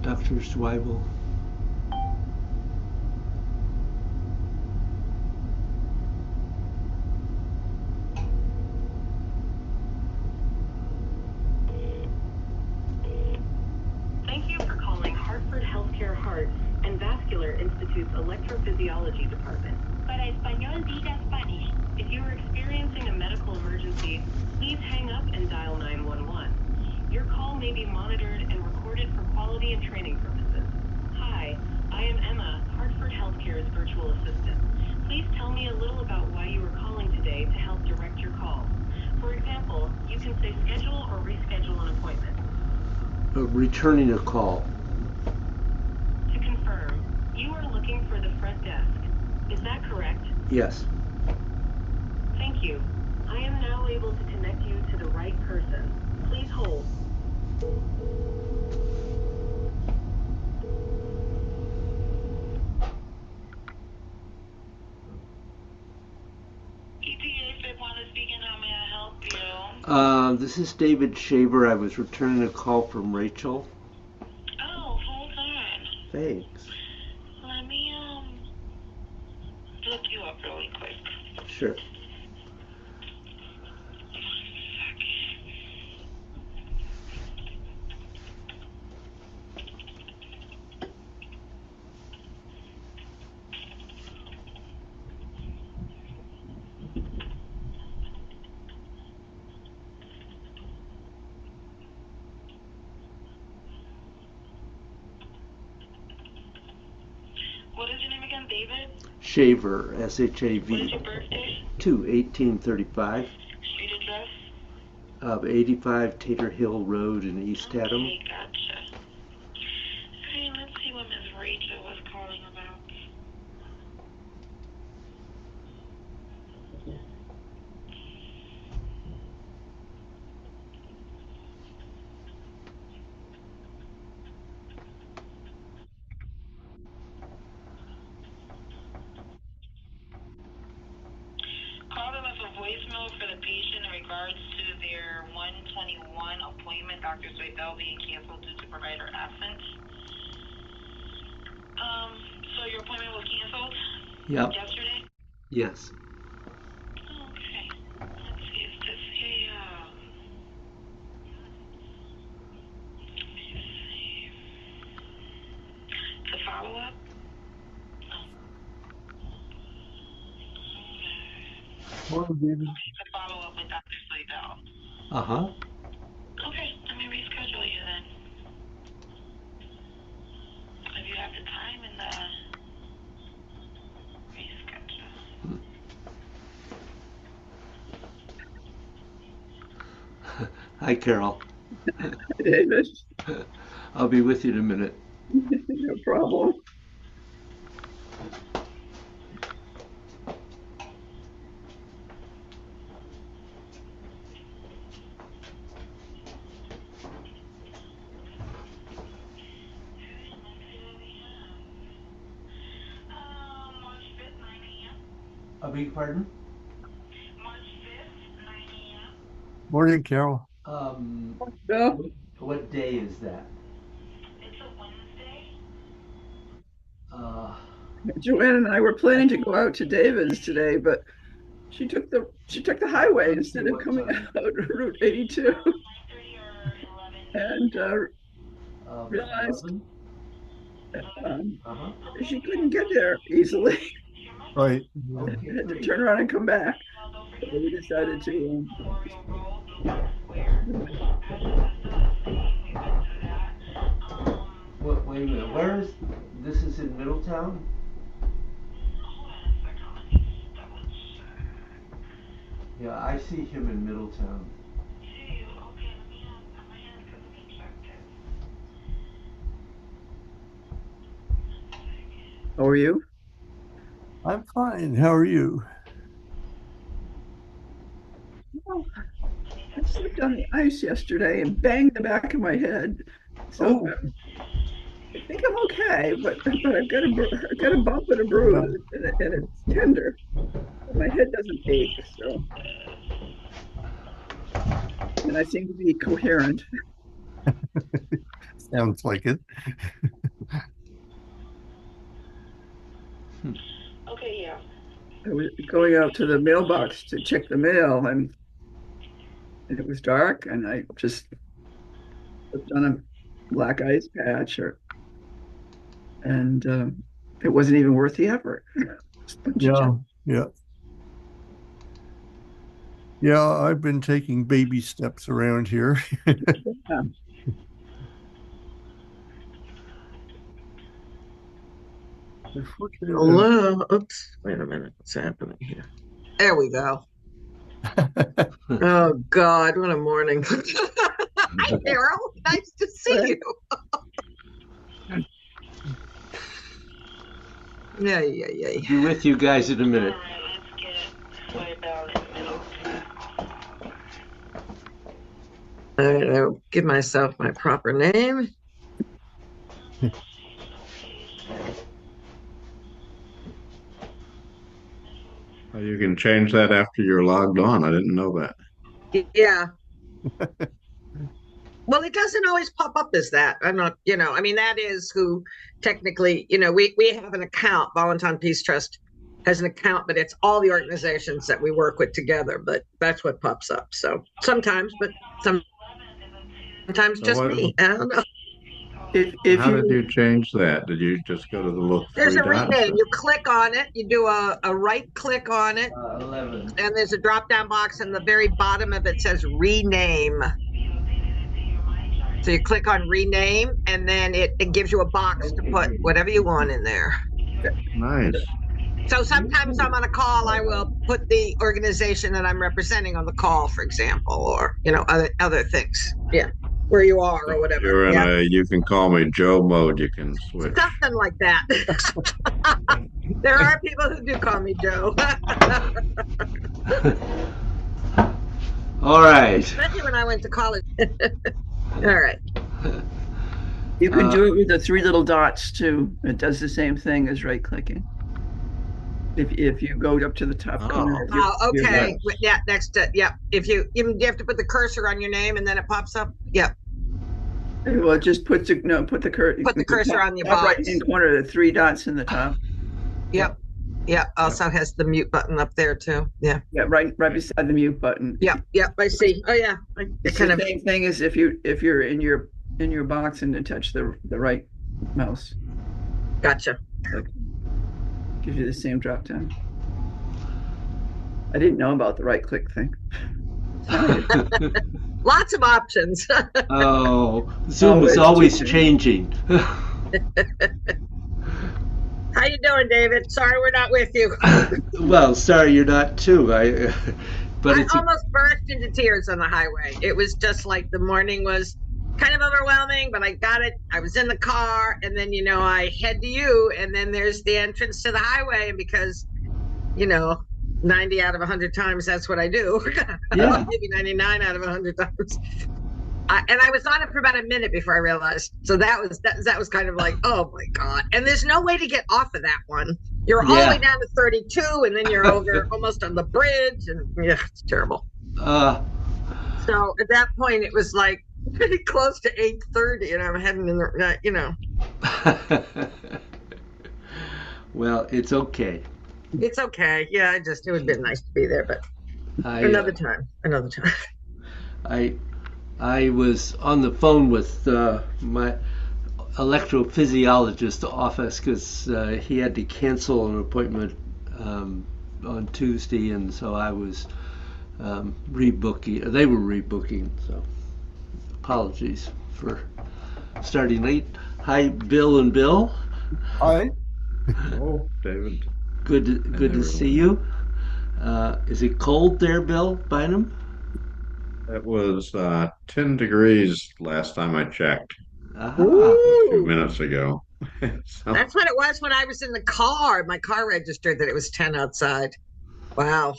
Dr. Zweibel. Thank you for calling Hartford Healthcare Heart and Vascular Institute's Electrophysiology Department. Para español, diga Spanish. If you are experiencing a medical emergency, please hang up and dial 911. Your call may be monitored and recorded for quality and training purposes. Hi, I am Emma, Hartford Healthcare's virtual assistant. Please tell me a little about why you are calling today to help direct your call. For example, you can say schedule or reschedule an appointment. Returning a call. To confirm, you are looking for the front desk. Is that correct? Yes. Thank you. I am now able to connect you to the right person. Please hold. EPA Fitwana speaking. How may I help you? This is David Shaver. I was returning a call from Rachel. Oh, hold on. Thanks. Let me look you up really quick. Sure. What is your name again, David? Shaver, S-H-A-V. What is your birthday? 2/1835 Street address? of 85 Tater Hill Road in East Haddam. Okay, gotcha. Hey, let's see what Miss Rachel was calling about. Called and left a voicemail for the patient in regards to their 121 appointment, Dr. Zweibel being canceled due to provider absence. So your appointment was canceled? Yep. Yesterday? Yes. Oh, okay. Let's see, is this a follow-up? Oh. Morning, David. To follow up with Dr. Zweibel. Uh-huh. Okay, let me reschedule you then. If you have the time and the reschedule. Hi, Carol. David, I'll be with you in a minute. no problem. I beg your pardon? March 5th, 9 a.m. Morning, Carol. Bill, What day is that? It's a Wednesday. Joanne and I were planning to go out to David's today, but she took the highway instead of coming out Route 82, 9:30 or 11. and realized 11? Uh-huh. she couldn't get there easily. Right. Okay, Had to great. turn around and come back. Don't So forget we decided to. Memorial Road, Milton Square. Address is still the same. We went through that. Wait a minute. Where is this? Is in Middletown? Hold on a second. Let me double check. Yeah, I see him in Middletown. Do you? Okay, let me on my hands because we checked it. How are you? I'm fine. How are you? Well, I slipped on the ice yesterday and banged the back of my head. So Oh, I think I'm okay, but I've got a bump and a yeah. bruise, and it's tender. My head doesn't ache, so, and I seem to be coherent. Sounds like it. Okay, yeah. I was going out to the mailbox to check the mail, and it was dark, and I just put on a black ice patch, and it wasn't even worth the effort. Just a bunch of Yeah, junk. yeah. Yeah, I've been taking baby steps around here. Yeah. Unfortunately, Hello. Oops. Wait a minute. What's happening here? There we go. Oh God, what a morning. Hi, Carol. Nice to see you. Yeah. Be with you guys in a minute. Let's get way down in the middle. All right, I'll give myself my proper name. You can change that after you're logged on. I didn't know that. Yeah. Well, it doesn't always pop up as that. I'm not, I mean, that is who technically, we have an account. Volunteer Peace Trust has an account, but it's all the organizations that we work with together. But that's what pops up. So sometimes, but sometimes just me. I don't know. If How did you you change that? Did you just go to the little There's three a dots? rename. You click on it. You do a right click on it, 11. and there's a drop down box, and the very bottom of it says rename. So you click on rename, and then it gives you a box to put whatever you want in there. Nice. So sometimes I'm on a call, I will put the organization that I'm representing on the call, for example, or other things. Yeah, where you are or whatever. You're in Yeah. you can call me Joe mode. You can switch. Something like that. There are people who do call me Joe. All right. Especially when I went to college. All right. you can do it with the three little dots too. It does the same thing as right clicking. If you go up to the top corner. Oh, okay. Yes. Yeah, next to If you have to put the cursor on your name and then it pops up. Yeah. Well, just put the cursor on your top box. right hand corner, the three dots in the top. Yep. Yeah. Also has the mute button up there too. Yeah. Yeah, right beside the mute button. Yep. I see. Oh yeah. It's the same thing as if you're in your box and to touch the right mouse. Gotcha. Gives you the same drop down. I didn't know about the right click thing. Lots of options. Oh, Zoom is always changing. How you doing, David? Sorry we're not with you. Well, sorry you're not too. I almost burst into tears on the highway. It was just like the morning was kind of overwhelming, but I got it. I was in the car, and then I head to you, and then there's the entrance to the highway, and because 90 out of 100 times that's what I do. Yeah. Maybe 99 out of 100 times. And I was on it for about a minute before I realized. So that was kind of like, oh my God. And there's no way to get off of that one. You're all the way down to 32, and then you're over almost on the bridge, and it's terrible. So at that point it was like pretty close to 8:30, and I'm heading in the Well, it's okay. It's okay. Yeah, it would have been nice to be there, but another time. I was on the phone with my electrophysiologist office because he had to cancel an appointment on Tuesday, and so I was rebooking. They were rebooking, so apologies for starting late. Hi, Bill and Bill. Hi. Oh, David. Good to see you. Is it cold there, Bill Bynum? It was 10 degrees last time I checked a few minutes ago. So, That's what it was when I was in the car. My car registered that it was 10 outside. Wow.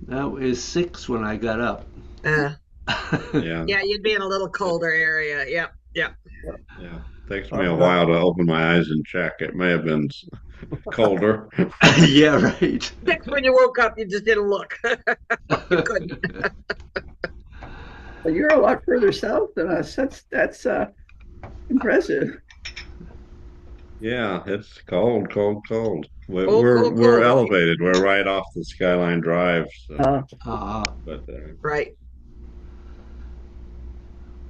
That was 6 when I got up. yeah. Yeah, you'd be in a little colder area. Yep. Yeah. Takes me a while to open my eyes and check. It may have been colder. Yeah, right. 6 when you woke up, you just didn't look. You couldn't. Well, you're a lot further south than us. That's Impressive. Yeah, it's cold, cold, cold. We're Cool, we're, cool, we're cool. elevated. We're right off the Skyline Drive. So, Uh, Uh, but Right.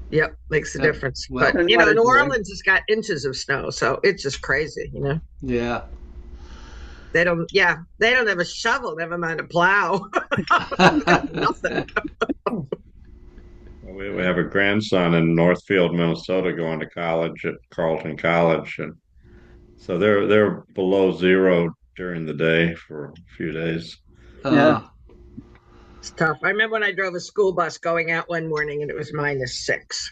Yep, makes a yeah, difference. well, But and you what know, is New there? Orleans has got inches of snow, so it's just crazy, you know. yeah. They don't have a shovel, never mind a plow. Nothing. we have a grandson in Northfield, Minnesota, going to college at Carleton College, and so they're below zero during the day for a few days. Yeah. uh, It's tough. I remember when I drove a school bus going out one morning and it was -6.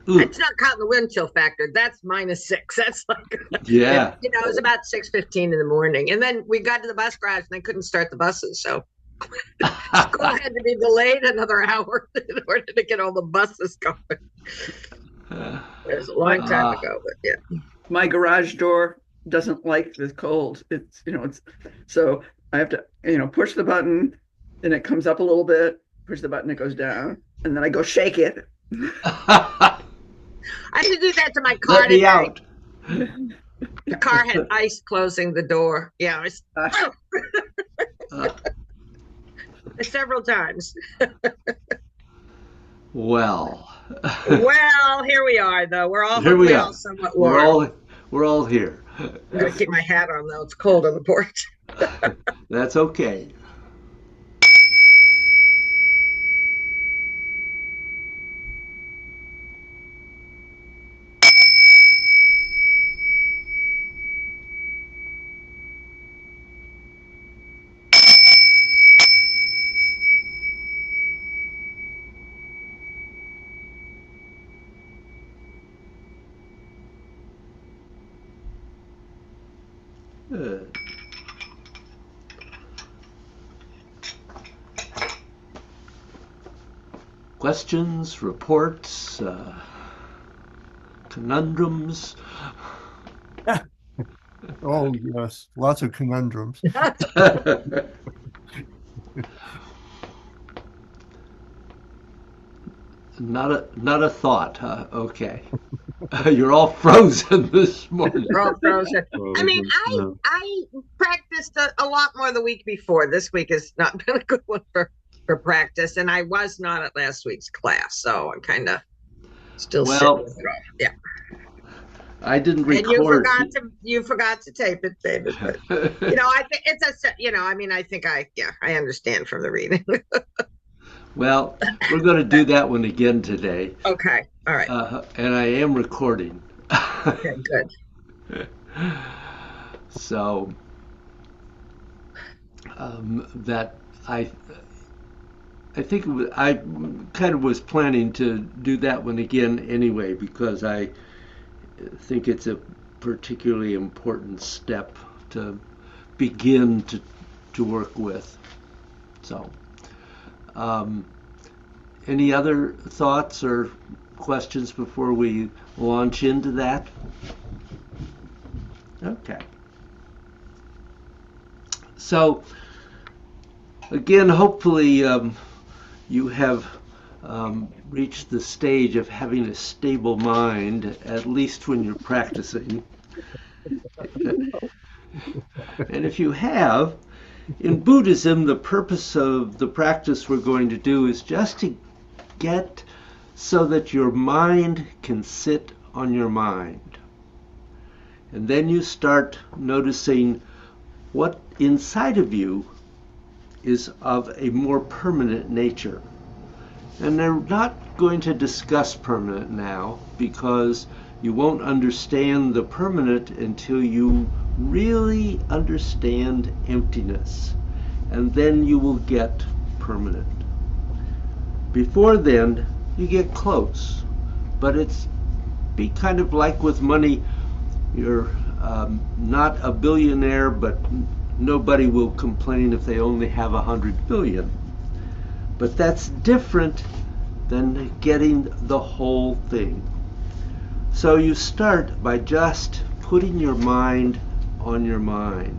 ooh, It's not counting the wind chill factor. That's -6. That's like, and yeah. you know, it was about 6:15 in the morning. And then we got to the bus garage and they couldn't start the buses. So school had to be delayed another hour in order to get all the buses going. It was a long time ago, but yeah. My garage door doesn't like the cold. It's so I have to, push the button and it comes up a little bit, push the button, it goes down, and then I go shake it. I had to do that to my car Let me today. out. The car had ice closing the door. Yeah, several times. Well, Well, here we are, though. We're all here we are. all somewhat warm. We're all here. I'm gonna keep my hat on, though. It's cold on the porch. That's okay. Good. Questions, reports, conundrums. Oh, yes. Lots of conundrums. Not a thought, huh? Okay. You're all frozen this morning. We're all frozen. I mean, Yeah. I practiced a lot more the week before. This week has not been a good one for practice, and I was not at last week's class, so I'm kind of still sitting with it all. Yeah. I didn't And record. you forgot to tape it, David. But I think it's I mean, I think I understand from the reading. Well, we're going to do that one again today. Okay. All right. And I am recording. Okay, good. So that I think I kind of was planning to do that one again anyway, because I think it's a particularly important step to begin to work with. So any other thoughts or questions before we launch into that? Okay. So again, hopefully you have reached the stage of having a stable mind, at least when you're practicing. And if you have, in Buddhism, the purpose of the practice we're going to do is just to get so that your mind can sit on your mind. And then you start noticing what inside of you is of a more permanent nature. And they're not going to discuss permanent now, because you won't understand the permanent until you really understand emptiness. And then you will get permanent. Before then, you get close. But it's be kind of like with money. You're not a billionaire, but nobody will complain if they only have 100 billion. But that's different than getting the whole thing. So you start by just putting your mind on your mind.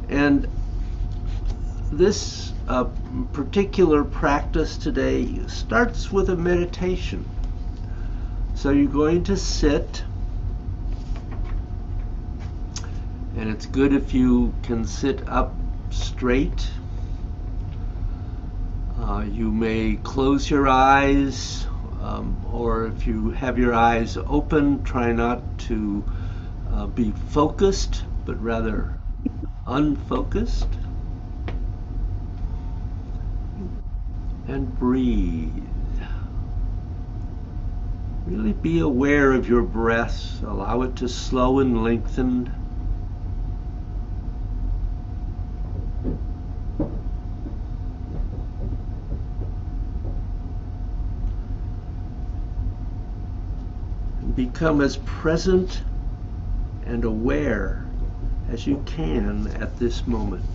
And this particular practice today starts with a meditation. So you're going to sit, and it's good if you can sit up straight. You may close your eyes, or if you have your eyes open, try not to be focused, but rather unfocused. And breathe. Really be aware of your breath. Allow it to slow and lengthen. Become as present and aware as you can at this moment.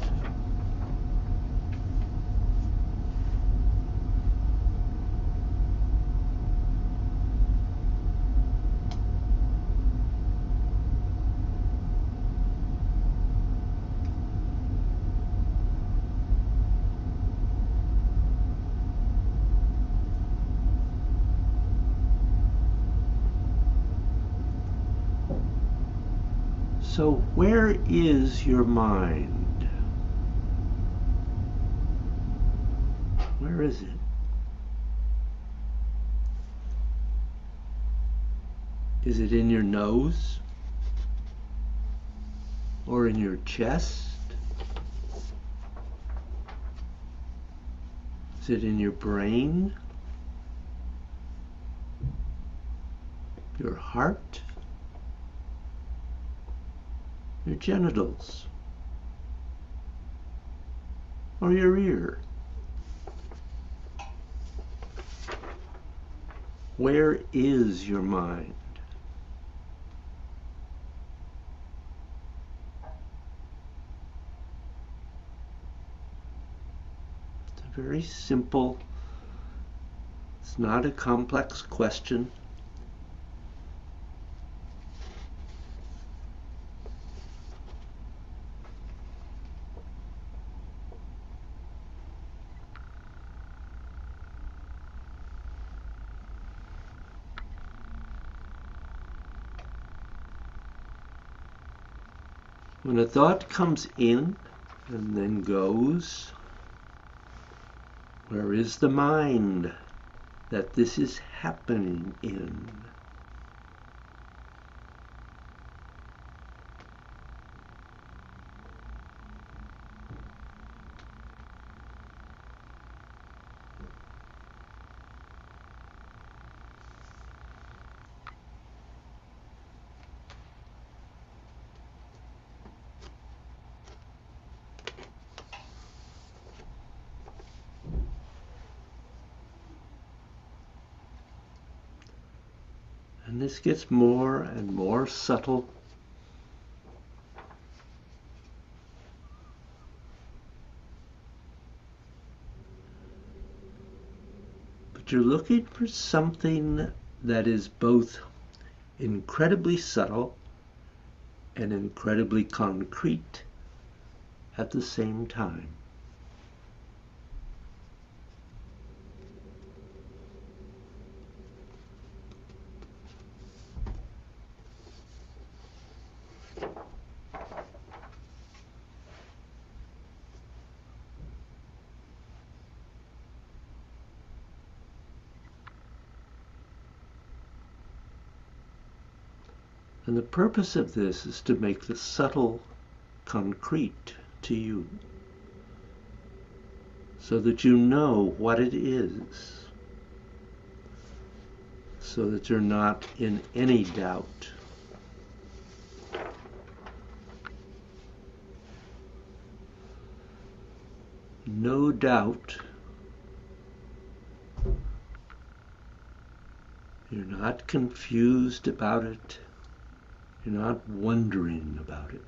So where is your mind? Where is it? Is it in your nose? Or in your chest? Is it in your brain? Your heart? Your genitals? Or your ear? Where is your mind? It's a very simple, it's not a complex question. When a thought comes in and then goes, where is the mind that this is happening in? And this gets more and more subtle. But you're looking for something that is both incredibly subtle and incredibly concrete at the same time. And the purpose of this is to make the subtle concrete to you, so that you know what it is, so that you're not in any doubt. No doubt. You're not confused about it. You're not wondering about it.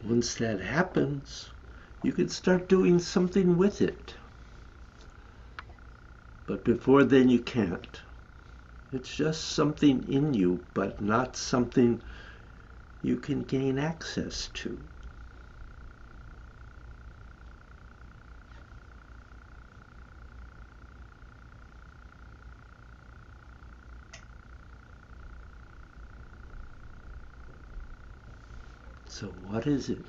Once that happens, you can start doing something with it. But before then, you can't. It's just something in you, but not something you can gain access to. So what is it?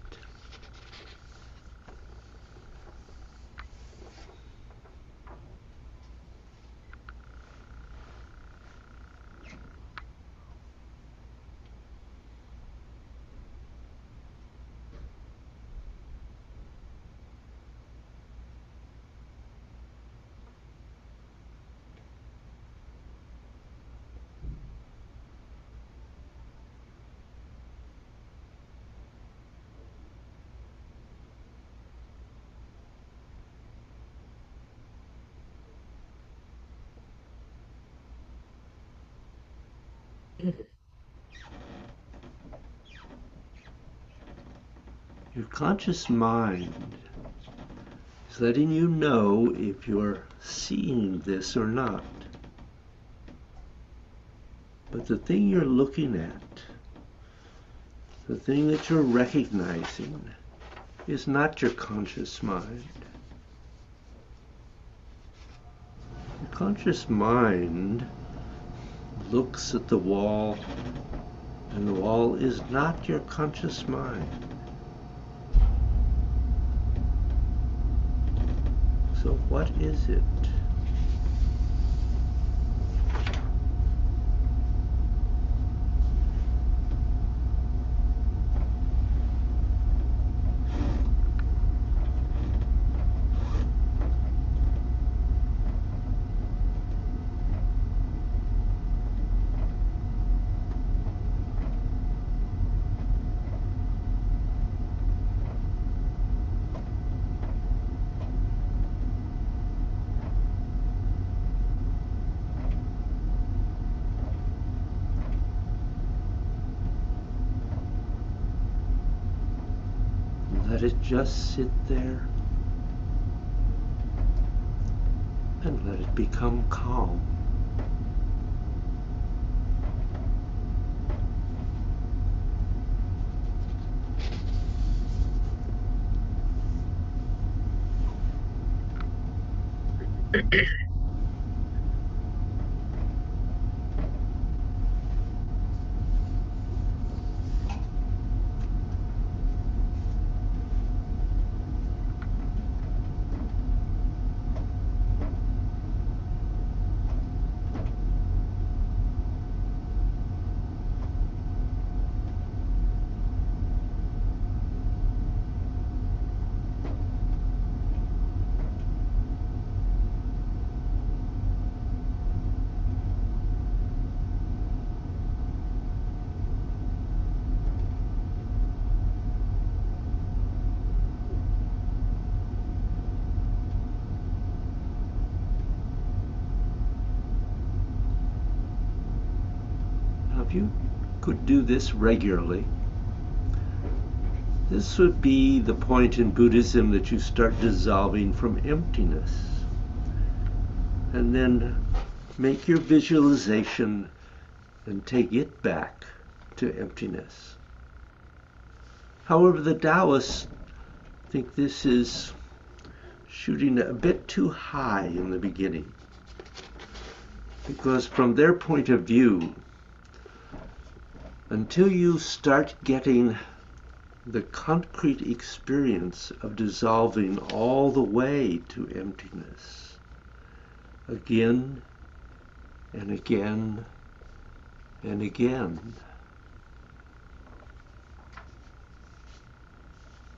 Your conscious mind is letting you know if you're seeing this or not. But the thing you're looking at, the thing that you're recognizing, is not your conscious mind. Your conscious mind looks at the wall, and the wall is not your conscious mind. So what is it? Let it just sit there and let it become calm. Now, if you could do this regularly, this would be the point in Buddhism that you start dissolving from emptiness. And then make your visualization and take it back to emptiness. However, the Taoists think this is shooting a bit too high in the beginning, because from their point of view, until you start getting the concrete experience of dissolving all the way to emptiness, again and again and again,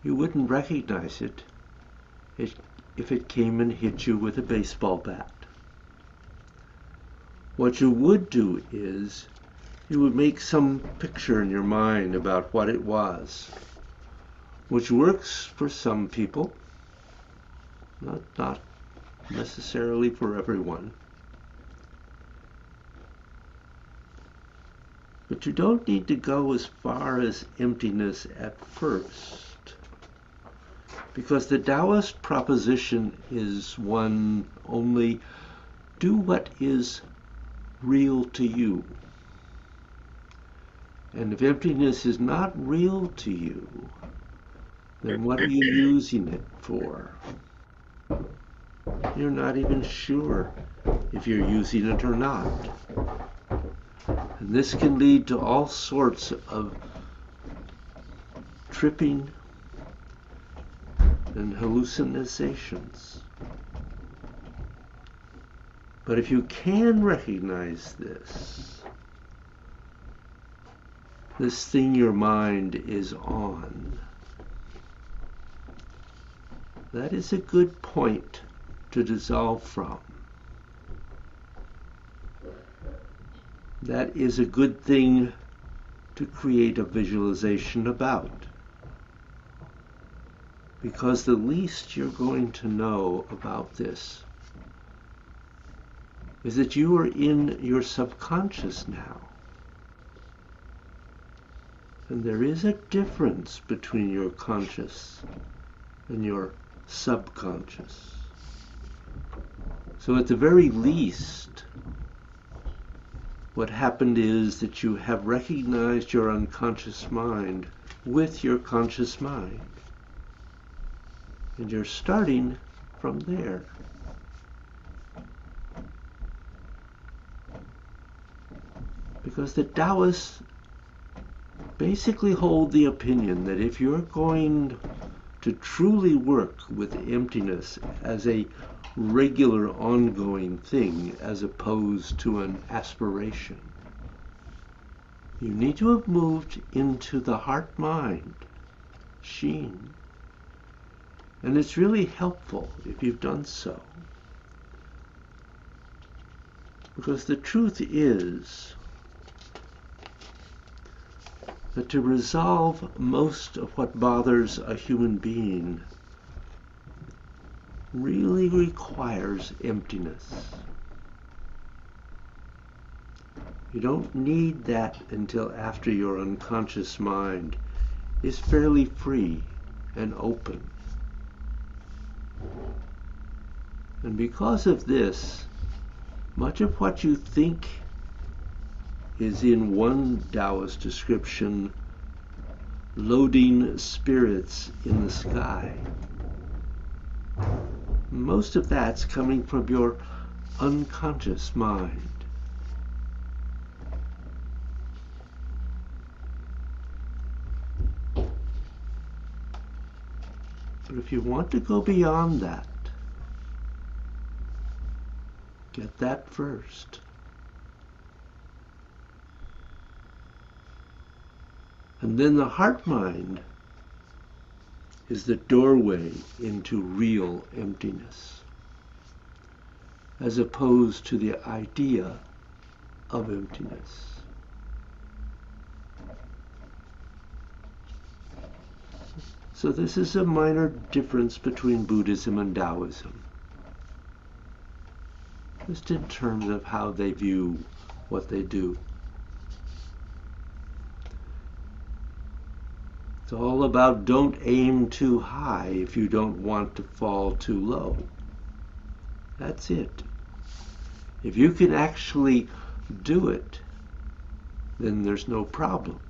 you wouldn't recognize it if it came and hit you with a baseball bat. What you would do is you would make some picture in your mind about what it was, which works for some people, not necessarily for everyone. But you don't need to go as far as emptiness at first. Because the Taoist proposition is one only: do what is real to you. And if emptiness is not real to you, then what are you using it for? You're not even sure if you're using it or not. And this can lead to all sorts of tripping and hallucinations. But if you can recognize this thing your mind is on, that is a good point to dissolve from. That is a good thing to create a visualization about. Because the least you're going to know about this is that you are in your subconscious now. And there is a difference between your conscious and your subconscious. So at the very least, what happened is that you have recognized your unconscious mind with your conscious mind. And you're starting from there. Because the Taoists basically hold the opinion that if you're going to truly work with emptiness as a regular ongoing thing as opposed to an aspiration, you need to have moved into the heart-mind sheen. And it's really helpful if you've done so. Because the truth is that to resolve most of what bothers a human being really requires emptiness. You don't need that until after your unconscious mind is fairly free and open. And because of this, much of what you think is in one Taoist description, loading spirits in the sky, most of that's coming from your unconscious mind. But if you want to go beyond that, get that first. And then the heart mind is the doorway into real emptiness, as opposed to the idea of emptiness. So this is a minor difference between Buddhism and Taoism, just in terms of how they view what they do. It's all about don't aim too high if you don't want to fall too low. That's it. If you can actually do it, then there's no problem.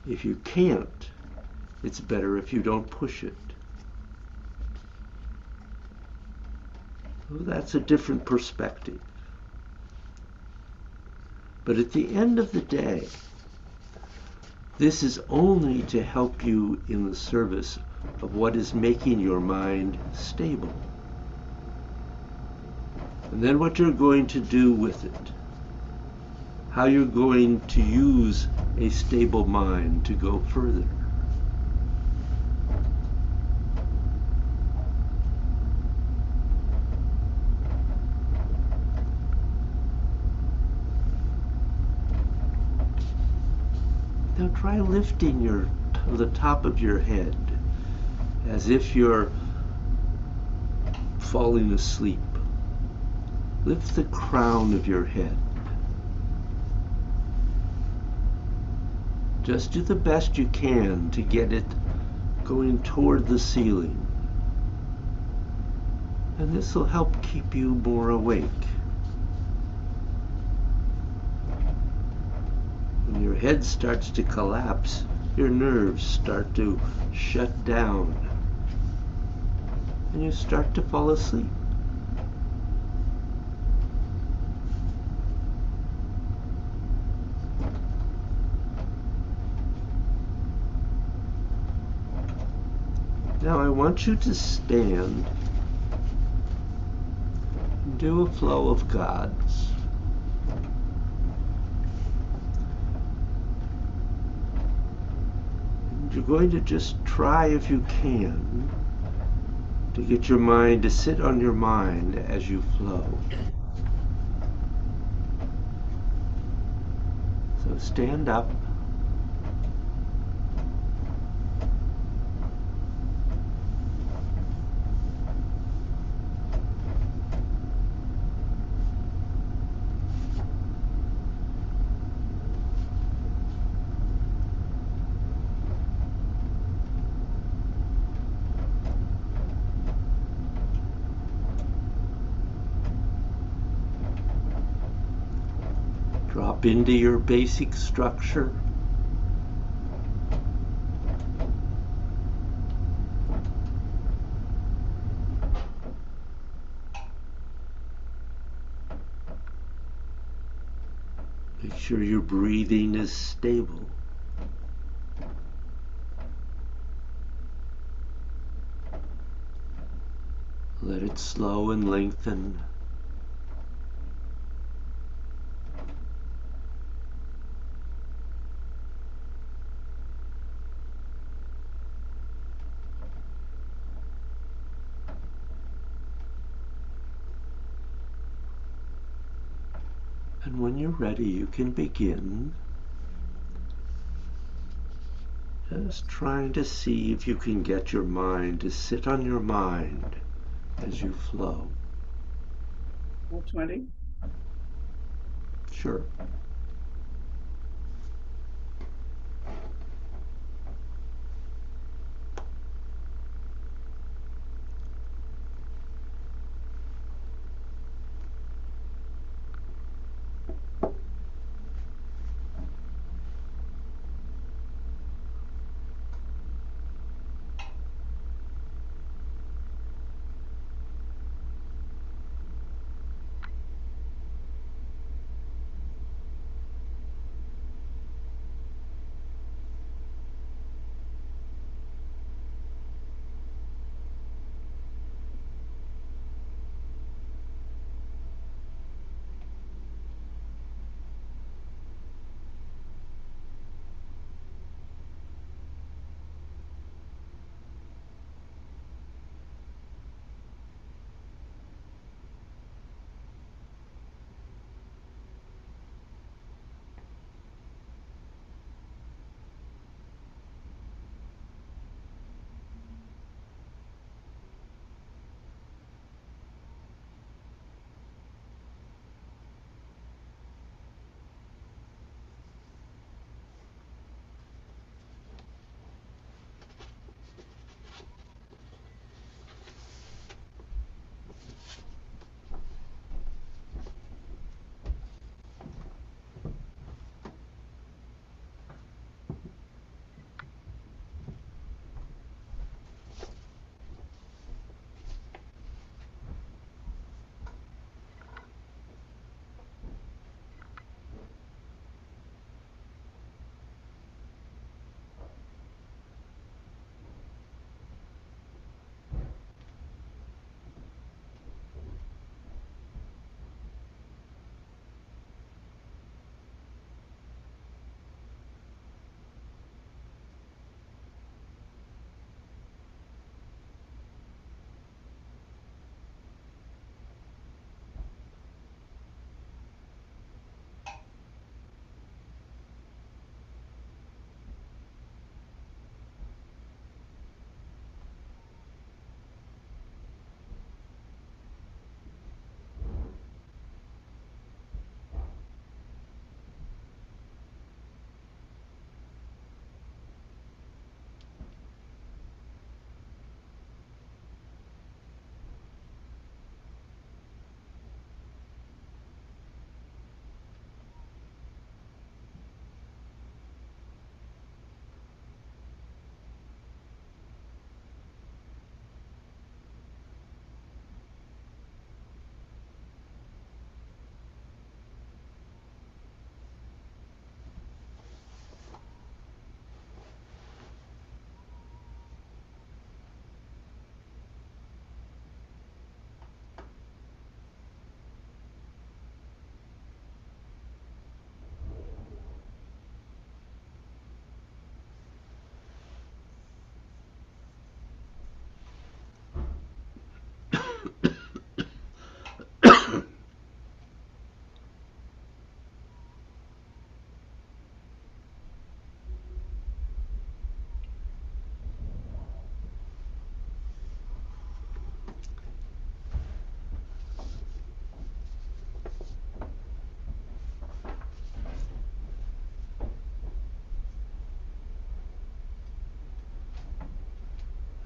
If you can't, it's better if you don't push it. Well, that's a different perspective. But at the end of the day, this is only to help you in the service of what is making your mind stable. And then what you're going to do with it. How you're going to use a stable mind to go further. Now try lifting the top of your head as if you're falling asleep. Lift the crown of your head. Just do the best you can to get it going toward the ceiling. And this will help keep you more awake. When your head starts to collapse, your nerves start to shut down, and you start to fall asleep. Now I want you to stand and do a flow of gods. And you're going to just try, if you can, to get your mind to sit on your mind as you flow. So stand up. Drop into your basic structure. Make sure your breathing is stable. Let it slow and lengthen. And when you're ready, you can begin. Just trying to see if you can get your mind to sit on your mind as you flow. 20. Sure.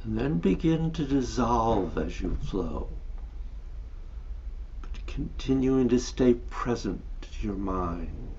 and then begin to dissolve as you flow, but continuing to stay present to your mind.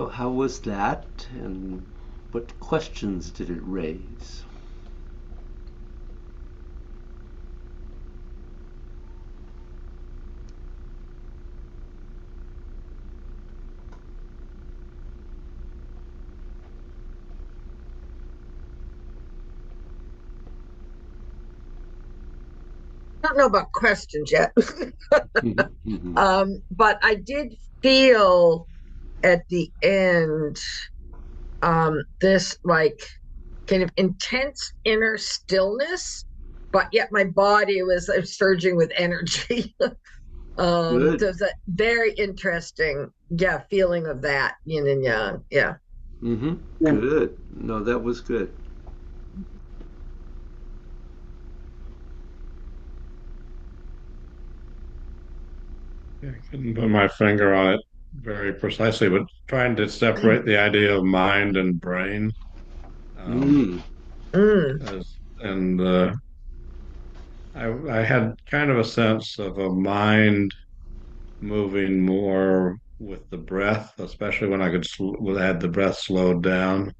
So, how was that, and what questions did it raise? I don't know about questions yet. Mhm. But I did feel at the end this like kind of intense inner stillness, but yet my body was surging with energy. So Good. it's a very interesting, yeah, feeling of that yin and yang. Yeah. Mm-hmm. Yeah. Good. No, that was good. I couldn't put my finger on it very precisely, but trying to separate the idea of mind and brain. Um, Mm. Mm, and I had kind of a sense of a mind moving more with the breath, especially when I could had the breath slowed down,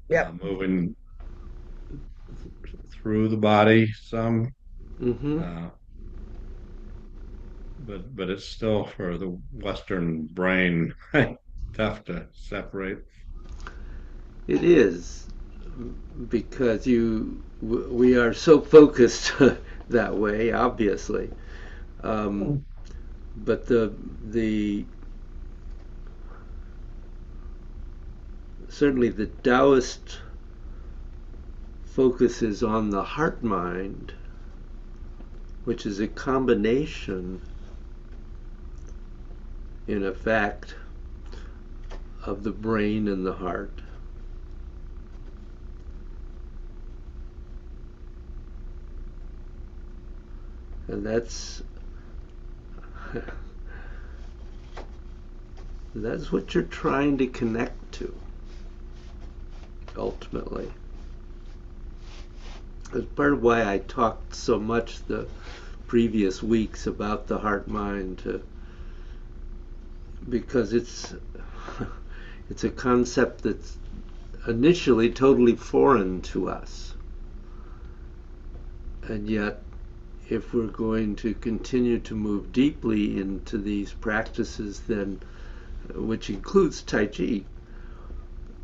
yep. moving through the body some. Mm-hmm. Uh, but it's still for the Western brain tough to separate. It is because we are so focused that way, obviously. Um, but the certainly the Taoist focuses on the heart mind, which is a combination, in effect, of the brain and the heart. And that's what you're trying to connect to, ultimately. That's part of why I talked so much the previous weeks about the heart mind, because it's a concept that's initially totally foreign to us. And yet, if we're going to continue to move deeply into these practices, then which includes Tai Chi,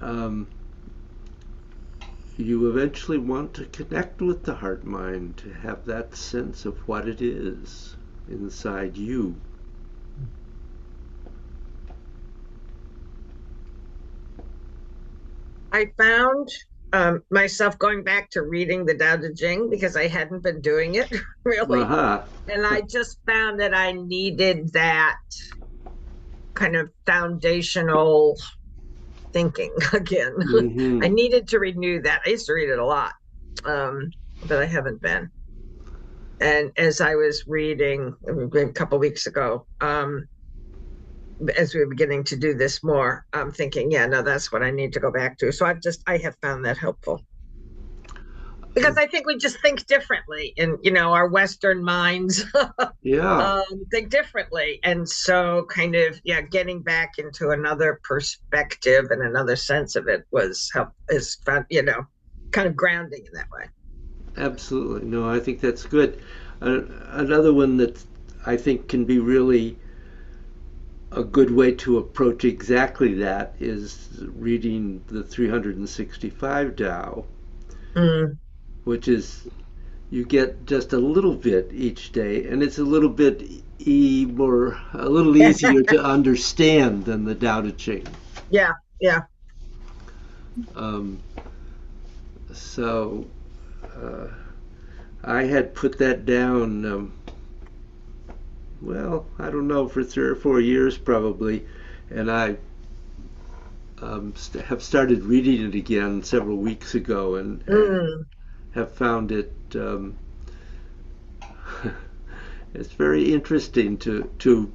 um, you eventually want to connect with the heart mind to have that sense of what it is inside you. I found myself going back to reading the Tao Te Ching because I hadn't been doing it really. Aha. And I just found that I needed that kind of foundational thinking again. I Mm-hmm. needed to renew that. I used to read it a lot, but I haven't been. And as I was reading a couple of weeks ago, as we were beginning to do this more, I'm thinking, yeah, no, that's what I need to go back to. So I have found that helpful because I think we just think differently in, our Western minds Yeah, think differently. And so kind of, yeah, getting back into another perspective and another sense of it is fun, kind of grounding in that way. absolutely. No, I think that's good. Another one that I think can be really a good way to approach exactly that is reading the 365 Tao, Mm, which is you get just a little bit each day, and it's a little bit a little easier to understand than the Tao Te Ching. yeah, yeah. Um, so uh, I had put that down. Well, I don't know, for 3 or 4 years probably, and I have started reading it again several weeks ago, and Mm, have found it. It's very interesting to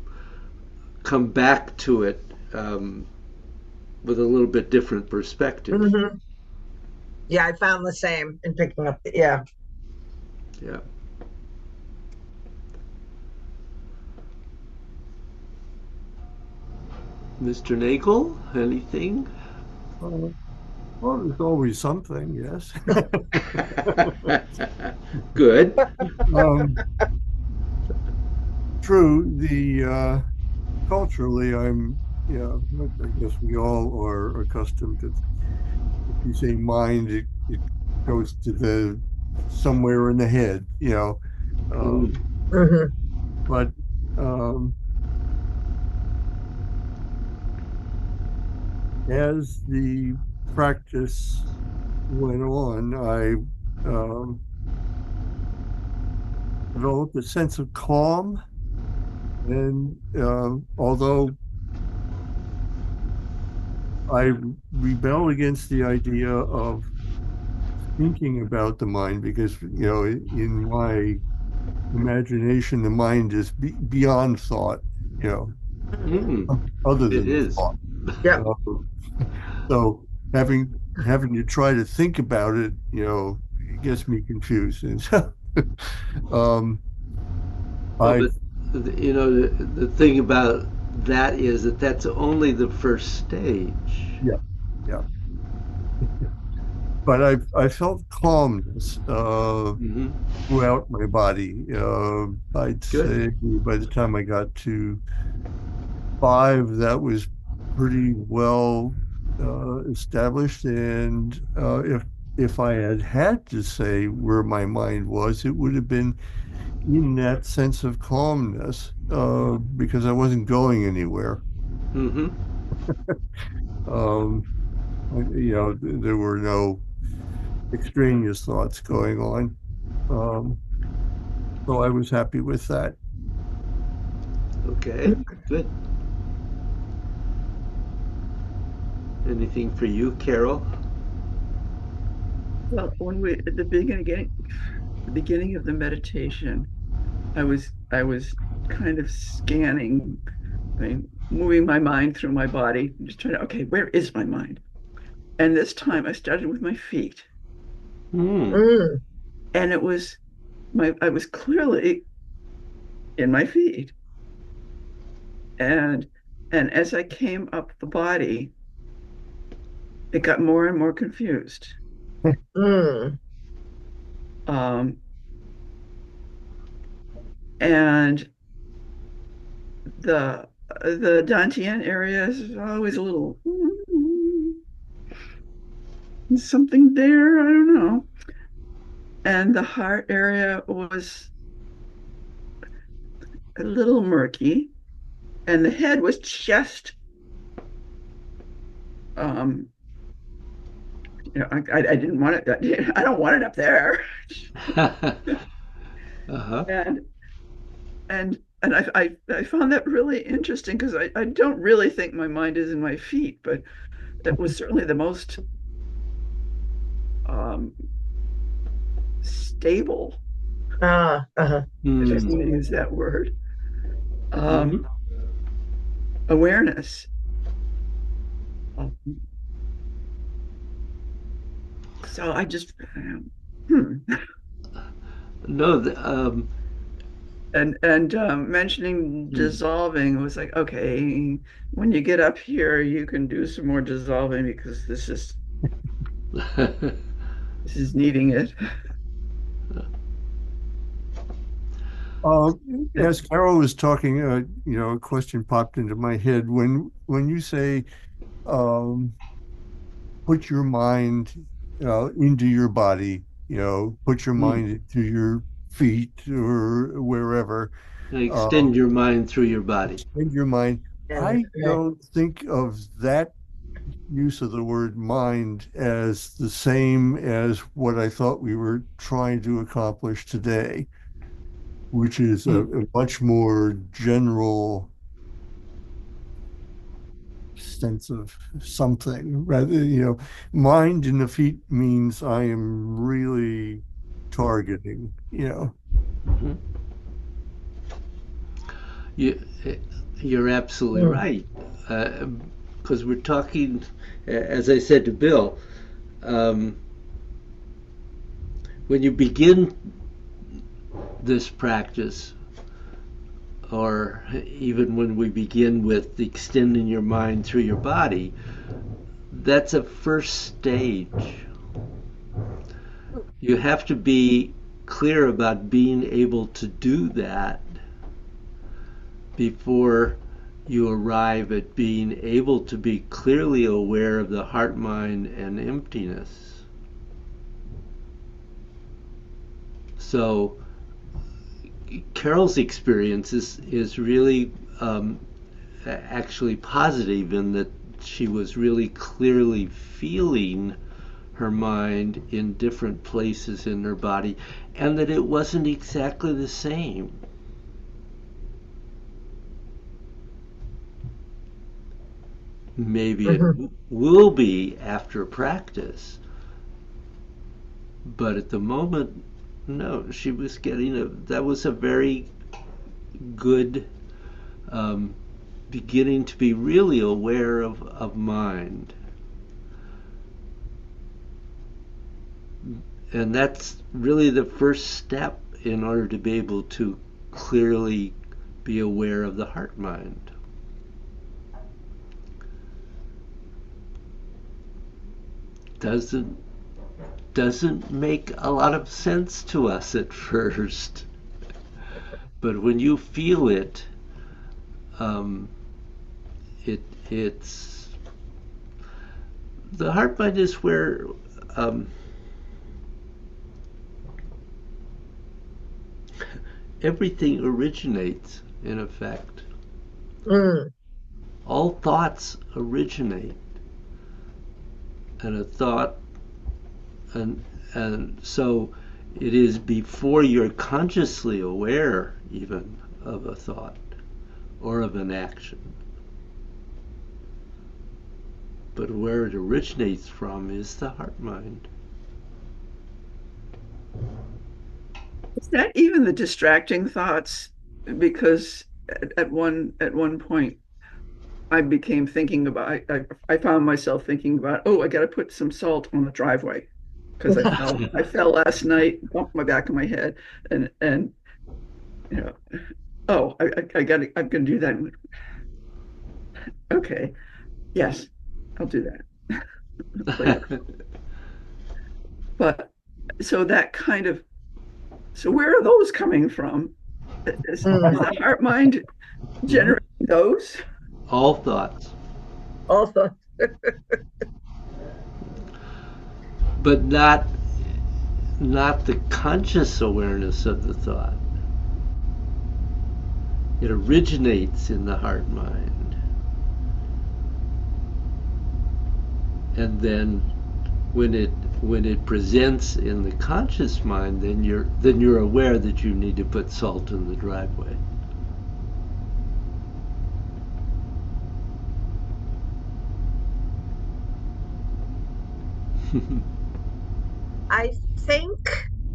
come back to it with a little bit different perspective. hmm. Yeah, I found the same in picking up. Yeah. Yeah. Mr. Nagel, anything? Uh, well, there's always something, yes. Good. Um, True, the culturally, I guess we all are accustomed to, if you say mind, it goes to the somewhere in the head, you know. Um, Hmm. but um, as the practice went on, I um, developed a sense of calm. And although I rebel against the idea of thinking about the mind, because, in my imagination, the mind is beyond thought, you know, Mm, other it than is. thought. Yep. Uh, so having to try to think about it, it gets me confused. And so, um, Well, I but the thing about that is that that's only the first stage. yeah, yeah. But I felt calmness Hmm. throughout my body. I'd Good. say by the time I got to 5, that was pretty well established. And if I had to say where my mind was, it would have been in that sense of calmness because I wasn't going anywhere. Hmm. Um, there were no extraneous thoughts going on. Um, so I was happy with that. Okay. Good. Anything for you, Carol? Well, when we at the beginning of the meditation, I was kind of scanning, I mean, moving my mind through my body, just trying to, okay, where is my mind? And this time I started with my feet, Hmm. Mm. and I was clearly in my feet. And and as I came up the body, it got more and more confused. Mm. Um, and the Dantian area is always a little something there. I don't know. And the heart area was a little murky, and the head was just um, I didn't want it. I don't want it up there. Uh-huh. And I found that really interesting because I don't really think my mind is in my feet, but it was certainly the most um, stable, if I Hmm. want to use that word, Hmm. um, awareness. Um, so I just, hmm. No, Mentioning hmm. dissolving was like, okay, when you get up here, you can do some more dissolving because this is needing it. Uh, And as Carol was talking, a question popped into my head. When you say um, put your mind into your body, put your Hmm. mind into your feet or wherever, Extend um, your mind through your body. extend your mind. And I don't think of that use of the word mind as the same as what I thought we were trying to accomplish today, which is Hmm. a much more general sense of something rather, mind in the feet means I am really targeting. Hmm. You, you're absolutely mm. right. Because we're talking, as I said to Bill, um, when you begin this practice, or even when we begin with extending your mind through your body, that's a first stage. You have to be clear about being able to do that before you arrive at being able to be clearly aware of the heart, mind, and emptiness. So Carol's experience is really actually positive in that she was really clearly feeling her mind in different places in her body, and that it wasn't exactly the same. Maybe it Mhm. will be after practice, but at the moment, no, she was getting that was a very good um, beginning to be really aware of mind. And that's really the first step in order to be able to clearly be aware of the heart mind. Doesn't doesn't make a lot of sense to us at first, but when you feel it, um, it's the heart mind is where um, everything originates. In effect, Mm. all thoughts originate, and a thought, and and so it is before you're consciously aware even of a thought or of an action. But where it originates from is the heart mind. Is that even the distracting thoughts? Because at one point I became thinking about I found myself thinking about, oh, I got to put some salt on the driveway because I fell last night, bumped my back of my head, and you know, oh, I got I'm gonna do that. Okay, yes, I'll do that later. But so that kind of so where are those coming from? Is Mm. the heart mind Mhm. generating those? All thoughts, Also, but not the conscious awareness of the thought. It originates in the heart mind, and then when it presents in the conscious mind, then you're aware that you need to put salt in the driveway. I think,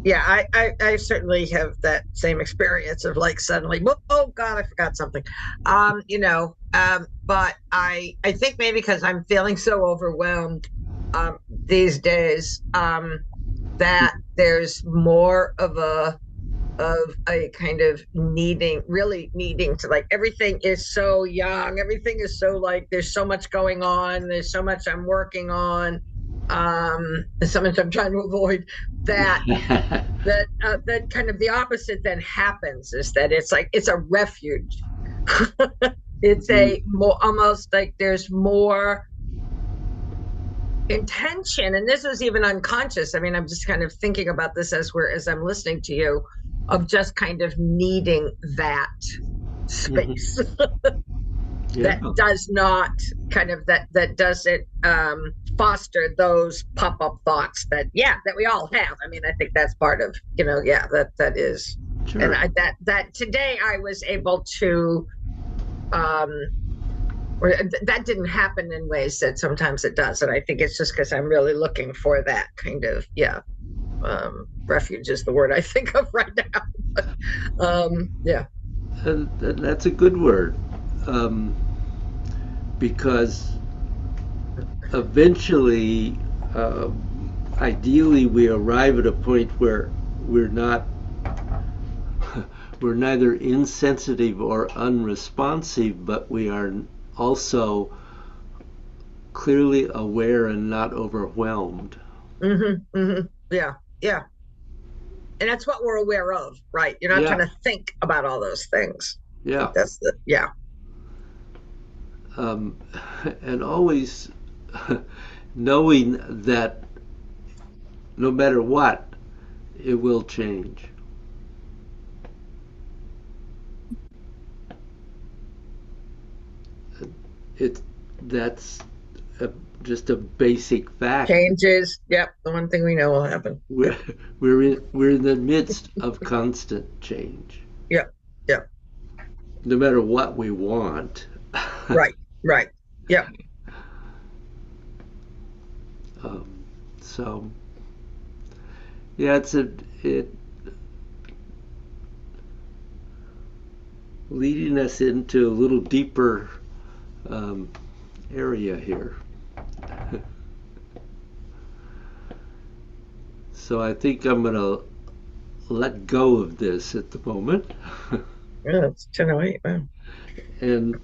yeah, I certainly have that same experience of like suddenly, oh God, I forgot something. But I think maybe because I'm feeling so overwhelmed these days, that there's more of a kind of really needing to, like, everything is so young, everything is so, like, there's so much going on, there's so much I'm working on, so much I'm trying to avoid, that that kind of the opposite then happens, is that it's like it's a refuge. It's Mm. a more, almost like there's more intention, and this was even unconscious. I mean, I'm just kind of thinking about this as I'm listening to you, of just kind of needing that Mhm. space. Yeah. That does not kind of that doesn't foster those pop-up thoughts that, yeah, that we all have. I mean, I think that's part of, yeah, that is. And Sure. that today I was able to, um or that didn't happen in ways that sometimes it does, and I think it's just because I'm really looking for that kind of, yeah, refuge is the word I think of right now. Yeah. And that's a good word, um, because eventually, uh, ideally, we arrive at a point where we're not we're neither insensitive or unresponsive, but we are also clearly aware and not overwhelmed. Yeah, yeah. And that's what we're aware of, right? You're not Yeah. trying to think about all those things. Yeah. That's the, yeah. And always knowing that no matter what, it will change. That's just a basic fact. Changes. Yep. The one thing we know will happen. We're in the midst of constant change. Yep. Yep. No matter what we want. Right. Right. Yep. So yeah, it leading us into a little deeper area here. So I think I'm going to let go of this at the moment. Yeah, it's 10:08. Wow. And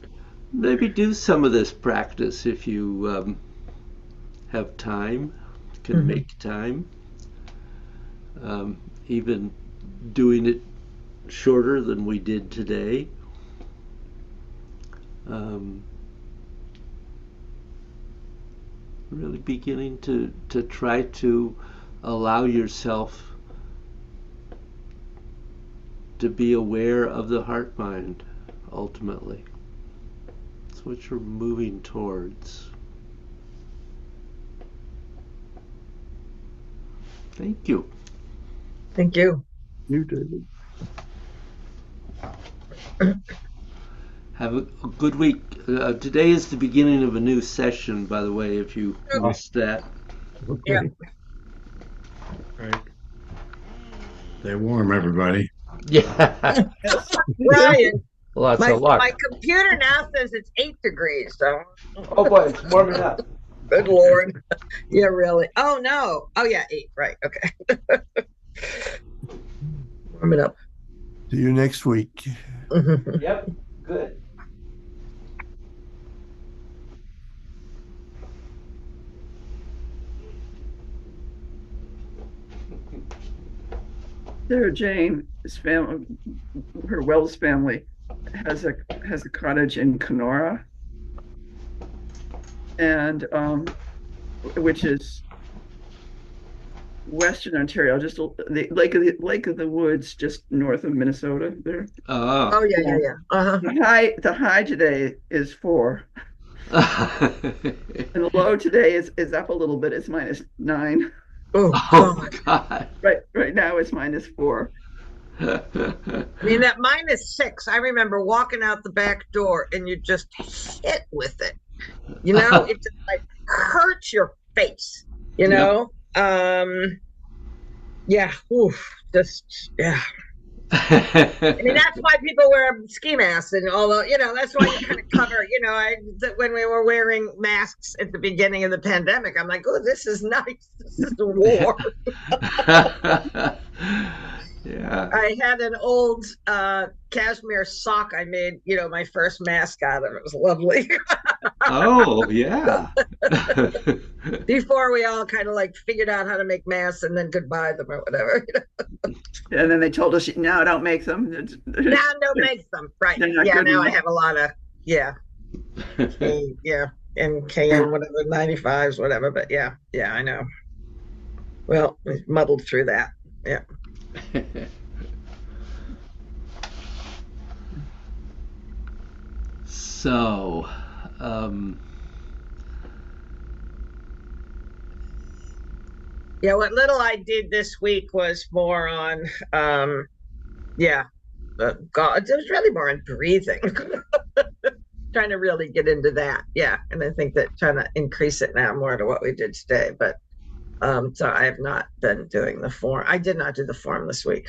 maybe do some of this practice if you have time, can make time. Even doing it shorter than we did today. Really beginning to try to allow yourself to be aware of the heart mind ultimately. That's what you're moving towards. Thank you. Thank you. You, David. Have a good week. Today is the beginning of a new session, by the way, if you missed that. Okay. Yeah. Right. Stay warm, everybody. Yeah. Ryan, Lots my of luck. computer now says it's 8 degrees. So. Oh boy, it's warming up. Good Lord. Yeah, really. Oh, no. Oh, yeah, 8. Right. Okay. Warm it up. See you next week. Yep. Good. Sarah Jane, his family, her Wells family, has a cottage in Kenora, and which is Western Ontario, just the Lake of the Woods, just north of Minnesota. There. Oh, yeah. Uh-huh. The high today is 4, and the low today is up a little bit. It's -9. Oh, Oh God. God. Right now it's -4. I mean, that -6, I remember walking out the back door and you just hit with it. You know, it just like hurts your face, you know? Yeah. Oof. Just, yeah. I mean, that's why people wear ski masks, and although, you know, that's why you kind of cover, you know, when we were wearing masks at the beginning of the pandemic, I'm like, oh, this is nice. This is the war. Yeah. I had an old cashmere sock I made, you know, my first mask out of. It was lovely. Oh, yeah. Before we all kind of like figured out how to make masks and then could buy them or whatever. And then they told us, no, don't make them. Now don't make them. Right. Yeah, now I have a lot of, yeah. Yeah. And KM, whatever, 95s, whatever. But yeah, I know. Well, we muddled through that. Yeah. So, yeah, what little I did this week was more on, God, it was really more on breathing. Trying to really get into that. Yeah. And I think that trying to increase it now more to what we did today. But so I have not been doing the form. I did not do the form this week.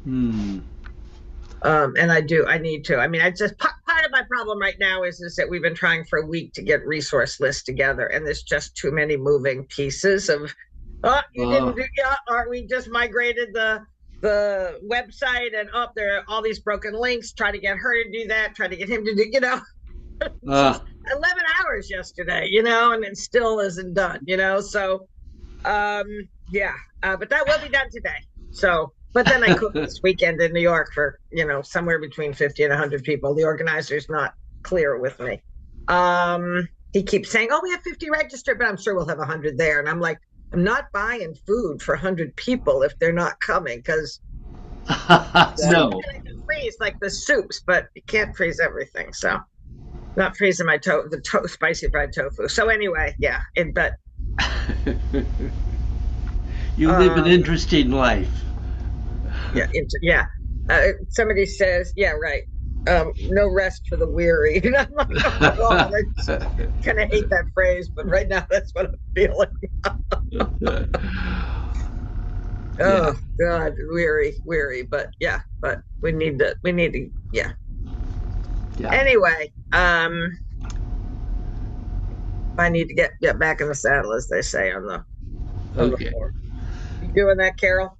And I need to. I mean, I just part of my problem right now is that we've been trying for a week to get resource lists together, and there's just too many moving pieces of, oh, you didn't do, yeah, or we just migrated the the website, and there are all these broken links. Try to get her to do that. Try to get him to do, 11 hours yesterday, and it still isn't done, So, yeah, but that will be done today. So, but then I cooked this weekend in New York for, somewhere between 50 and 100 people. The organizer's not clear with me. He keeps saying, "Oh, we have 50 registered, but I'm sure we'll have 100 there." And I'm like, I'm not buying food for 100 people if they're not coming, because No. I can freeze like the soups, but you can't freeze everything. So, not freezing my spicy fried tofu. So anyway, yeah, but You live an interesting life. yeah. Somebody says, yeah, right. No rest for the weary. And I'm like, oh, I kind of hate that phrase, but right now that's what I'm feeling. Oh God, weary. But yeah, but we need to, yeah. Anyway, I need to get back in the saddle, as they say on the floor. You doing that, Carol?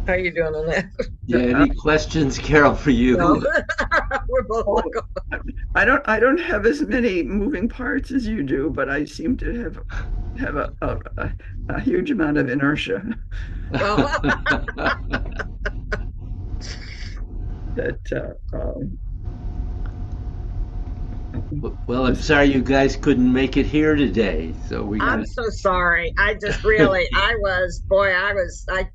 How are you doing on that? Yeah, any questions, Carol, for you? No. We're both I don't have as many moving parts as you do, but I seem to have a huge amount of inertia. Well, I'm sorry you guys couldn't make it here today. I'm so sorry. I just really, I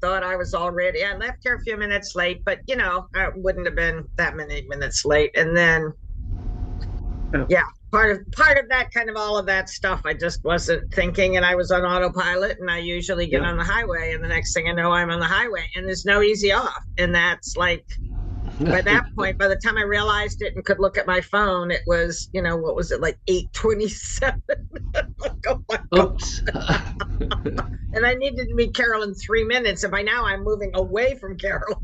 thought I was already, I left here a few minutes late, but I wouldn't have been that many minutes late. And then, yeah, part of that, kind of all of that stuff, I just wasn't thinking, and I was on autopilot, and I usually get on the highway, and the next thing I know, I'm on the highway, and there's no easy off. And that's like, by that point, by the time I realized it and could look at my phone, it was, what was it, like 8:27? Oh my God. Oops. And I needed to meet Carol in 3 minutes, and by now I'm moving away from Carol.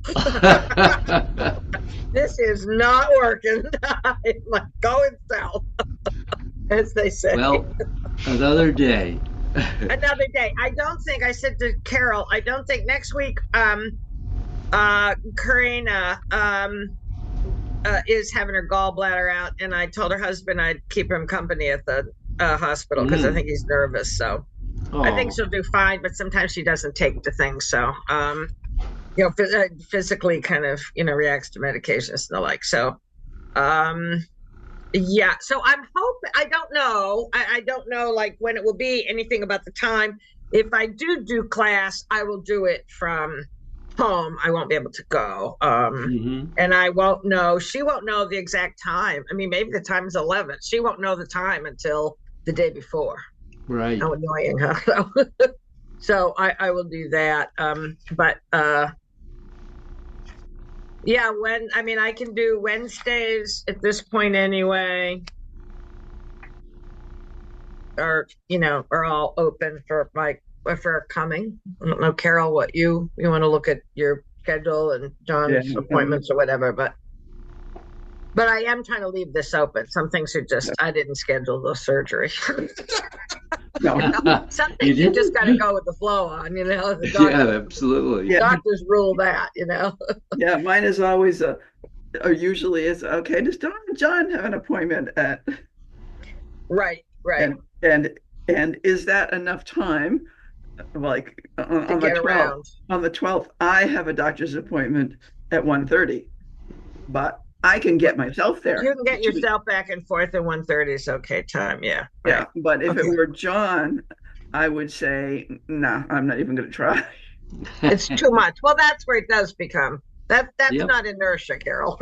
This is not working. I'm like going south, as they say. Well, another day. Another day. I said to Carol, I don't think next week, Karina is having her gallbladder out, and I told her husband I'd keep him company at the hospital because I think he's nervous. So I think she'll do fine, but sometimes she doesn't take to things. So physically kind of reacts to medications and the like. So yeah. So I'm hoping. I don't know. I don't know like when it will be. Anything about the time. If I do class, I will do it from home. I won't be able to go, and I won't know. She won't know the exact time. I mean, maybe the time is 11. She won't know the time until the day before. Right. How annoying, huh? So I will do that. But yeah, I can do Wednesdays at this point anyway, or are all open for coming. I don't know, Carol, what you want to look at your schedule and John's appointments or whatever, but I am trying to leave this open. Some things are just, I didn't schedule the surgery. Some things you just got to go with the flow on, the doctor, yeah, absolutely. Doctors rule that, Yeah, mine is always or usually is, okay, does John have an appointment at? Right. And is that enough time? Like on the 12th, I have a doctor's appointment at 1:30, but I can get myself there. You can get yourself back and forth at 1:30 is okay time. Yeah. Right. Yeah. But if it were John, I would say, no, I'm not even going to try. It's too much. Well, that's where it does become. That's not inertia, Carol.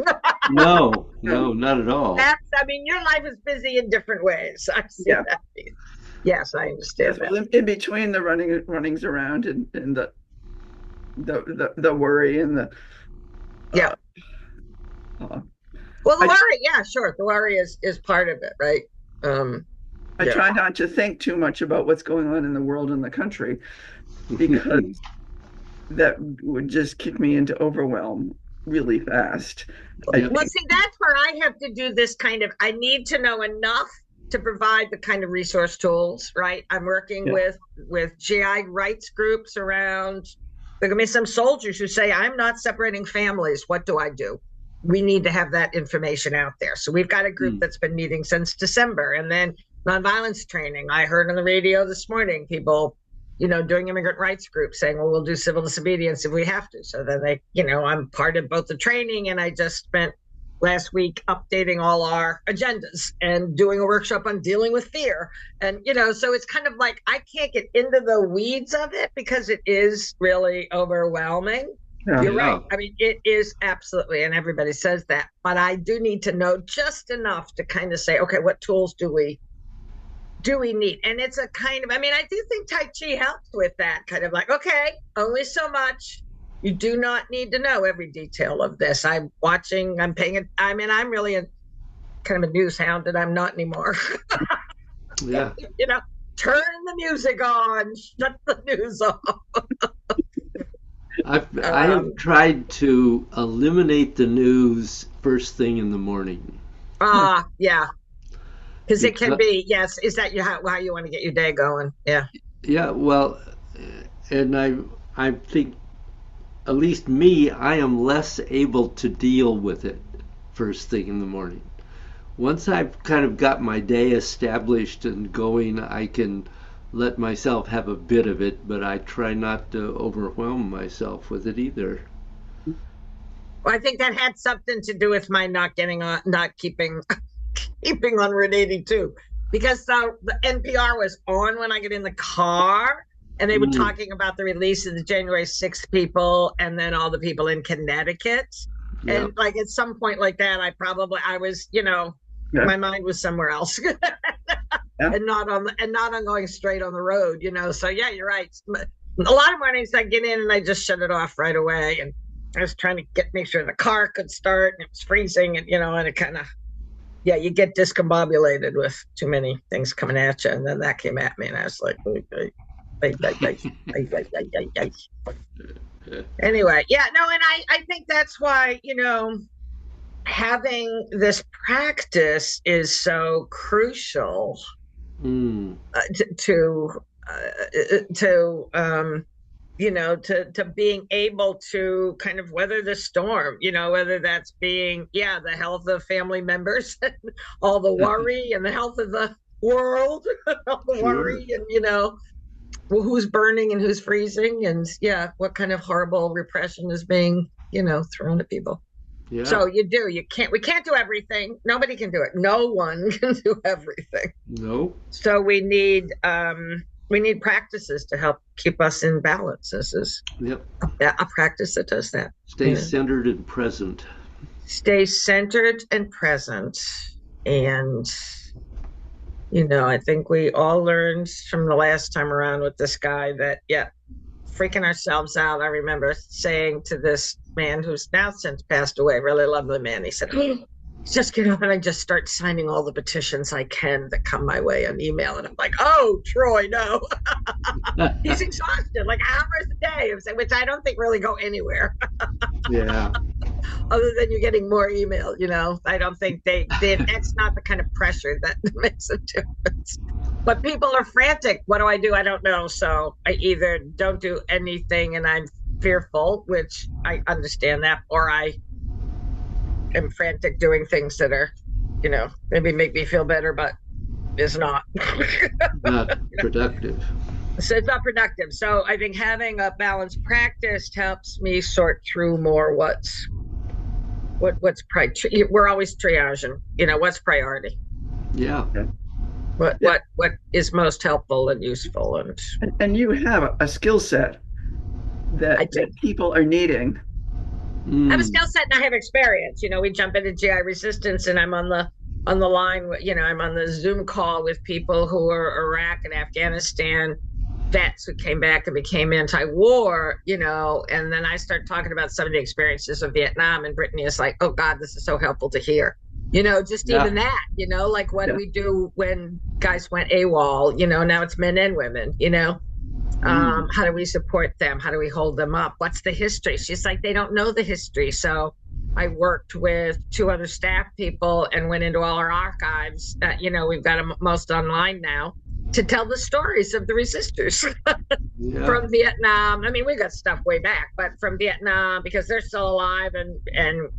No, not at all. Your life is busy in different ways. I see that. Yes, I understand that. In between the runnings around and the worry and the well, the worry, yeah, sure. The worry is part of it, right? I try not to think too much about what's going on in the world and the country, because that would just kick me into overwhelm really fast. Well, see, that's where I have to do this kind of, I need to know enough to provide the kind of resource tools, right? I'm working with GI rights groups around There are going to be some soldiers who say, I'm not separating families. What do I do? We need to have that information out there. So we've got a group that's been meeting since December. And then nonviolence training. I heard on the radio this morning, people, doing immigrant rights groups saying, well, we'll do civil disobedience if we have to. So then I'm part of both the training, and I just spent last week updating all our agendas and doing a workshop on dealing with fear. And, so it's kind of like, I can't get into the weeds of it because it is really overwhelming. Yeah. You're right. I mean, it is absolutely, and everybody says that, but I do need to know just enough to kind of say, okay, what tools do we need? And it's a kind of, I mean, I do think Tai Chi helps with that kind of like, okay, only so much. You do not need to know every detail of this. I'm watching, I'm paying it. I mean, I'm really a kind of a news hound, and I'm not anymore. Yeah. Turn the music on, shut the news off. I have tried to eliminate the news first thing in the morning. Yeah. Because it can be, yes. Is that how you want to get your day going? Yeah. Yeah. Well, and I think, at least me, I am less able to deal with it first thing in the morning. Once I've kind of got my day established and going, I can let myself have a bit of it, but I try not to overwhelm myself with it either. Well, I think that had something to do with my not keeping on Route 82, because the NPR was on when I get in the car, and they were talking about the release of the January 6th people, and then all the people in Connecticut. Yeah. And like at some point like that, I was, my mind was somewhere else. And not on going straight on the road, So yeah, you're right. A lot of mornings I get in and I just shut it off right away. And I was trying to make sure the car could start, and it was freezing, and and it kind of, you get discombobulated with too many things coming at you. And then that came at me, and I was like, anyway, yeah, no, and I think that's why, having this practice is so crucial to being able to kind of weather the storm, whether that's being, the health of family members, all the worry, and the health of the world, all the worry, and, who's burning and who's freezing, and what kind of horrible repression is being, thrown at people. Yeah. So we can't do everything. Nobody can do it. No one can do everything. No. So we need practices to help keep us in balance. This is a practice that does that. Stay centered and present. Stay centered and present. And, I think we all learned from the last time around with this guy that, freaking ourselves out. I remember saying to this man who's now since passed away, really lovely man, he said, just get up and I just start signing all the petitions I can that come my way on email. And I'm like, oh, Troy, no. He's exhausted, like hours a day, which I don't think really go anywhere. Yeah. Other than you're getting more email, I don't think that's not the kind of pressure that makes a difference. But people are frantic. What do? I don't know. So I either don't do anything and I'm fearful, which I understand that, or I am frantic doing things that are, maybe make me feel better, but is not. Not productive. So it's not productive. So I think having a balanced practice helps me sort through more what's we're always triaging, what's priority. Yeah. What is most helpful and useful, and you have a skill set that people are needing. I have a skill set and I have experience. We jump into GI resistance, and I'm on the line. I'm on the Zoom call with people who are Iraq and Afghanistan vets who came back and became anti-war. And then I start talking about some of the experiences of Vietnam, and Brittany is like, "Oh God, this is so helpful to hear." Even that, like what do we do when guys went AWOL? Now it's men and women, how do we support them? How do we hold them up? What's the history? She's like, they don't know the history. So I worked with 2 other staff people and went into all our archives. We've got them most online now, to tell the stories of the resistors Yeah. from Vietnam. I mean, we got stuff way back, but from Vietnam, because they're still alive and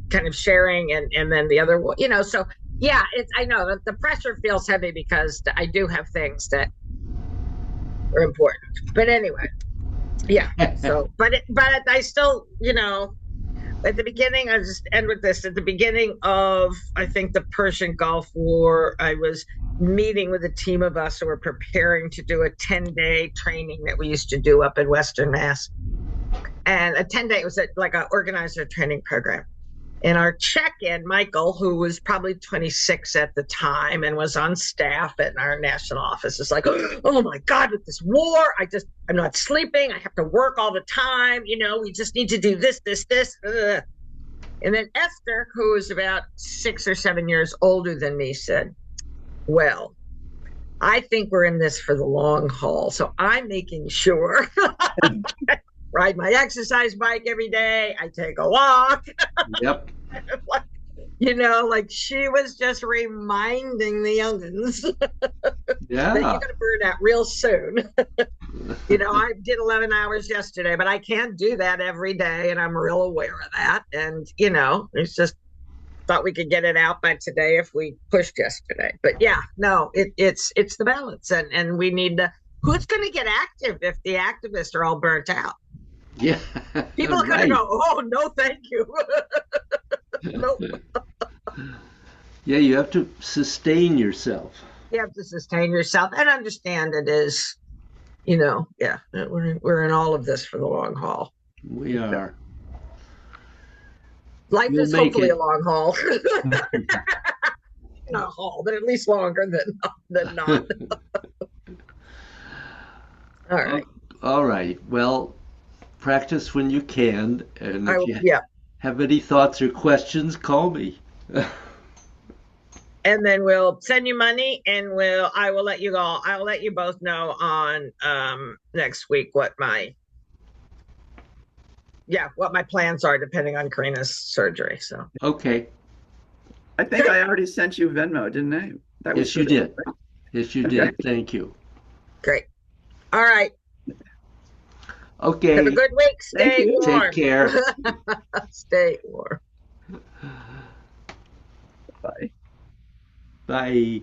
kind of sharing, and then the other, so yeah, I know that the pressure feels heavy because I do have things that are important. But anyway, yeah. So, but I still, at the beginning, I'll just end with this. At the beginning of, I think, the Persian Gulf War, I was meeting with a team of us who were preparing to do a 10-day training that we used to do up in Western Mass. And a 10-day, was like an organizer training program. And our check-in, Michael, who was probably 26 at the time and was on staff at our national office, is like, oh my God, with this war, I'm not sleeping. I have to work all the time. We just need to do this. Ugh. And then Esther, who was about 6 or 7 years older than me, said, well, I think we're in this for the long haul. So I'm making sure ride my exercise bike every day. I take a walk. Yep. Like she was just reminding the youngins that you're going to burn out real soon. I did 11 hours yesterday, but I can't do that every day. And I'm real aware of that. And, it's just thought we could get it out by today if we pushed yesterday. But yeah, no, it's the balance. And we need who's going to get active if the activists are all burnt out? Yeah. People are going to go, oh, no, thank you. Nope. Yeah, you have to sustain yourself. You have to sustain yourself and understand it is, we're in all of this for the long haul. We are. Life is hopefully a long haul. Not a haul, but at least longer than not. All right. All right. Well, practice when you can, and if you have any thoughts or questions, call me. And then we'll send you money, and I will let you go. I'll let you both know on next week what my plans are, depending on Karina's surgery. So okay. I think I already sent you Venmo, didn't I? Yes, you did. Right? Yes, you did. Thank you. Great. All right. Okay. Have a good week. Stay warm. Take care. Stay warm. Bye. Bye.